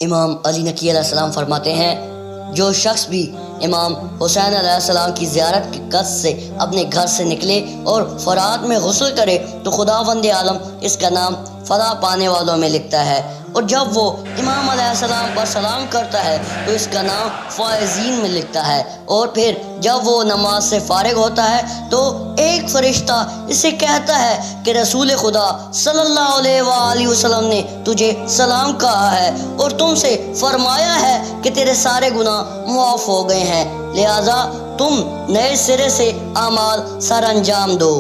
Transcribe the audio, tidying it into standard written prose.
امام علی نقی علیہ السلام فرماتے ہیں، جو شخص بھی امام حسین علیہ السلام کی زیارت کی قصد سے اپنے گھر سے نکلے اور فرات میں غسل کرے تو خداوند عالم اس کا نام فلاح پانے والوں میں لکھتا ہے، اور جب وہ امام علیہ السلام پر سلام کرتا ہے تو اس کا نام فائزین میں لکھتا ہے، اور پھر جب وہ نماز سے فارغ ہوتا ہے تو ایک فرشتہ اسے کہتا ہے کہ رسول خدا صلی اللہ علیہ وآلہ وسلم نے تجھے سلام کہا ہے اور تم سے فرمایا ہے کہ تیرے سارے گناہ معاف ہو گئے ہیں، لہذا تم نئے سرے سے اعمال سر انجام دو۔